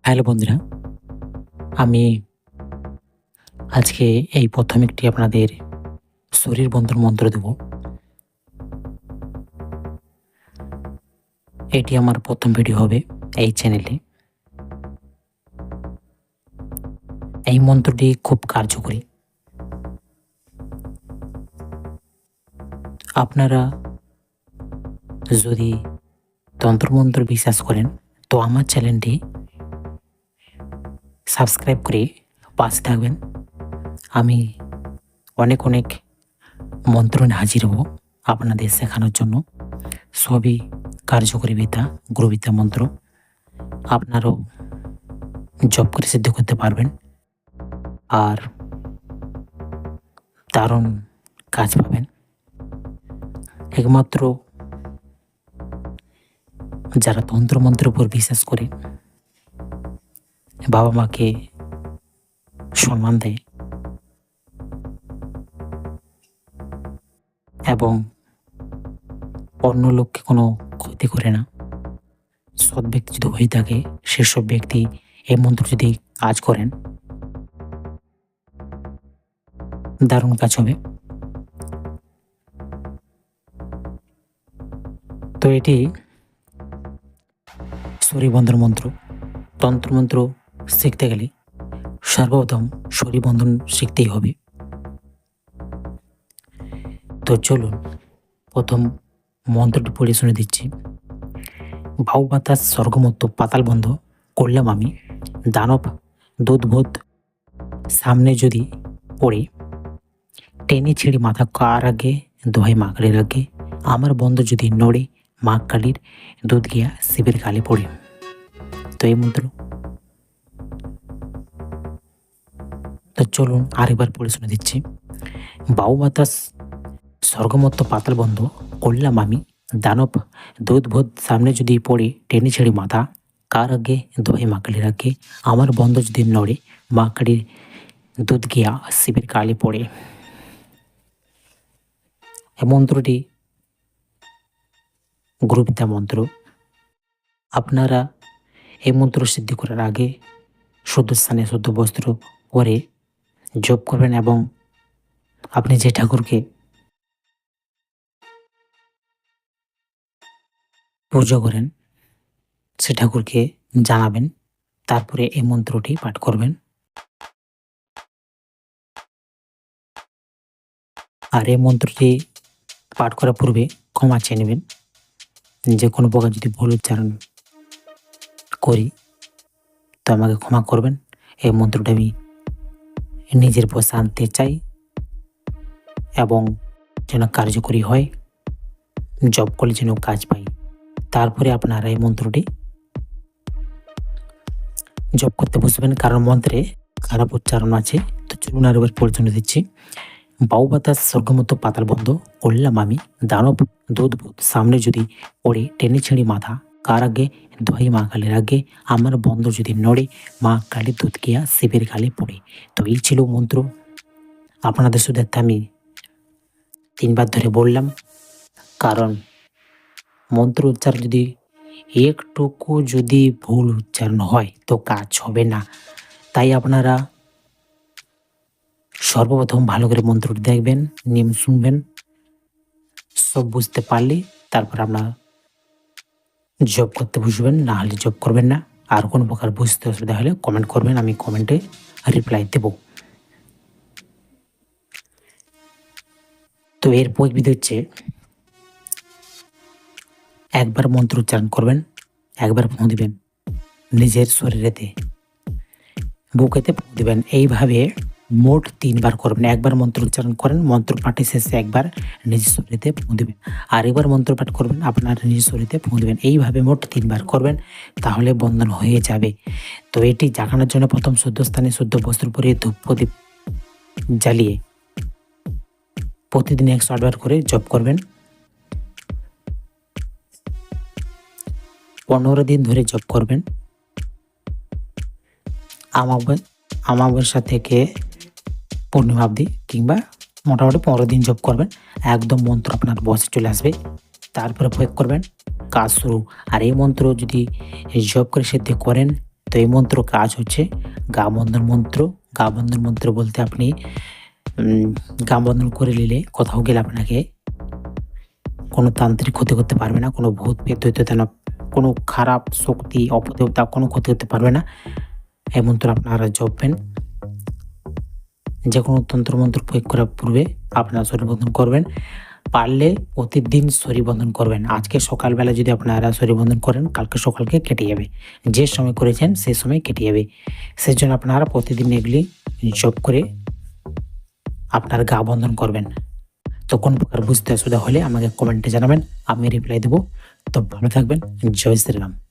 Hello বন্ধুরা, আমি আজকে এই প্রথম একটি আপনাদের শরীর বন্ধন মন্ত্র দেব। এটি আমার প্রথম ভিডিও হবে এই চ্যানেলে। এই মন্ত্রটি খুব কার্যকরী। আপনারা যদি তন্ত্রমন্ত্র বিশ্বাস করেন তো আমার চ্যানেলটি সাবস্ক্রাইব করে পাশে থাকবেন। আমি অনেক মন্ত্র নিয়ে হাজির হব আপনাদের শেখানোর জন্য। সবই কার্যকরী বিদ্যা, গুরুবিদ্যা মন্ত্র। আপনারাও জপ করে সিদ্ধ করতে পারবেন আর দারুণ কাজ পাবেন। একমাত্র যারা তন্ত্রমন্ত্রের উপর বিশ্বাস করে, বাবা মাকে সম্মান দেয় এবং অন্য লোককে কোনো ক্ষতি করে না, সৎ ব্যক্তি যদি হয়ে থাকে সেসব ব্যক্তি এই মন্ত্র যদি কাজ করেন দারুণ কাজ হবে। তো এটি শরীবন্ধন মন্ত্র। তন্ত্রমন্ত্র শিখতে গেলে সর্বপ্রথম শরীবন্ধন শিখতেই হবে। তো চলুন প্রথম মন্ত্রটি পড়ে শুনে দিচ্ছি। ভাউ বাতাস স্বর্গমত্ত পাতাল বন্ধ করলাম আমি, দানব দুধবোধ সামনে যদি পড়ে, টেনে ছিঁড়ে মাথা কার আগে, দোহাই মা কালীর আগে, আমার বন্ধ যদি নড়ে, মা কালীর দুধ গিয়া শিবের কালে পড়ে। তো এই মন্ত্র তো চলুন আরেকবার পড়ে শুনে দিচ্ছি। বাউ বাতাস স্বর্গমত্ত পাতাল বন্ধ করলাম আমি, দানব দুধবোধ সামনে যদি পড়ে, টেনে ছেড়ে মাথা কার আগে, দোহাই মা কালীর আগে, আমার বন্ধ যদি নড়ে, মা কালীর দুধ গিয়া শিবের কালে পড়ে। এই মন্ত্রটি গুরুবিদ্যা মন্ত্র। আপনারা এই মন্ত্র সিদ্ধি করার আগে শুদ্ধ স্থানে শুদ্ধ বস্ত্র পরে জপ করবেন এবং আপনি যে ঠাকুরকে পুজো করেন সে ঠাকুরকে জানাবেন। তারপরে এই মন্ত্রটি পাঠ করবেন। আর এই মন্ত্রটি পাঠ করার পূর্বে ক্ষমা চেয়ে নেবেন। যে কোনো প্রকার যদি ভুল উচ্চারণ করি তো আমাকে ক্ষমা করবেন। এই মন্ত্রটা আমি নিজের বসে আনতে চাই এবং যেন কার্যকরী হয়, জপ করলে যেন কাজ পাই। তারপরে আপনারা এই মন্ত্রটি জপ করতে বসবেন, কারণ মন্ত্রে খারাপ উচ্চারণ আছে। তো চলুন আর এবার পরিচয় দিচ্ছি। বাউ বাতাস স্বর্গমত পাতাল বন্ধ করলাম আমি, দানব দুধবোধ সামনে যদি পড়ে, টেনে ছিঁড়ে মাথা কার আগে, দোহাই মা কালীর আগে, আমার বন্ধ যদি নড়ে, মা কালী দুধ গিয়া শিবের কালে পড়ে। তো এই ছিল মন্ত্র। আপনাদের সুবিধার্থে আমি 3 বার ধরে বললাম, কারণ মন্ত্র উচ্চারণ যদি একটুকু যদি ভুল উচ্চারণ হয় তো কাজ হবে না। তাই আপনারা সর্বপ্রথম ভালো করে মন্ত্রটি দেখবেন, নিয়ম শুনবেন, সব বুঝতে পারলে তারপর আপনারা জব করতে বসবেন, না হলে জব করবেন না। আর কোনো প্রকার বুঝতে অসুবিধা হলে কমেন্ট করবেন, আমি কমেন্টে রিপ্লাই দেব। তো এর প্রয়োগবিধি হচ্ছে, একবার মন্ত্র উচ্চারণ করবেন, একবার ফুঁ দিবেন নিজের শরীরেতে, বুকেতে ফুঁ দিবেন। এইভাবে মোট 3 বার করবেন। একবার মন্ত্র উচ্চারণ করেন, মন্ত্র পাঠের শেষে একবার নিজের শরীরে ফুঁ দিবেন, আর একবার মন্ত্র পাঠ করবেন, আপনার নিজের শরীরে ফুঁ দিবেন। এইভাবে মোট 3 বার করবেন, তাহলে বন্ধন হয়ে যাবে। তো এটি জাগানোর জন্য প্রথম শুদ্ধ স্থানে শুদ্ধ বস্ত্র পরিয়ে ধূপ প্রদীপ জ্বালিয়ে প্রতিদিন 108 বার করে জপ করবেন। 15 দিন ধরে জপ করবেন। আমাবস্যা থেকে পূর্ণিমা অবধি কিংবা মোটামুটি 15 দিন জপ করবেন। একদম মন্ত্র আপনার বসে চলে আসবে, তারপরে প্রয়োগ করবেন, কাজ শুরু। আর এই মন্ত্র যদি জপ করে সিদ্ধি করেন তো এই মন্ত্র কাজ হচ্ছে গা বন্ধন মন্ত্র। গা বন্ধন মন্ত্র বলতে আপনি গা বন্ধন করে নিলে কোথাও গেলে আপনাকে কোনো তান্ত্রিক ক্ষতি করতে পারবে না, কোনো ভূত পেত না, কোনো খারাপ শক্তি অপদেবতা কোনো ক্ষতি করতে পারবে না। এই মন্ত্র আপনারা জপবেন। যে কোনো তন্ত্রমন্ত্র প্রয়োগ করার পূর্বে আপনারা শরীর বন্ধন করবেন। পারলে প্রতিদিন শরীর বন্ধন করবেন। আজকে সকালবেলা যদি আপনারা শরীর বন্ধন করেন, কালকে সকালকে কেটে যাবে। যে সময় করেছেন সেই সময় কেটে যাবে। সেজন্য আপনারা প্রতিদিন এগুলি জপ করে আপনার গা বন্ধন করবেন। তো কোন প্রকার বুঝতে অসুবিধা হলে আমাকে কমেন্টে জানাবেন, আমি রিপ্লাই দেবো। তো ভালো থাকবেন। জয় শ্রীরাম।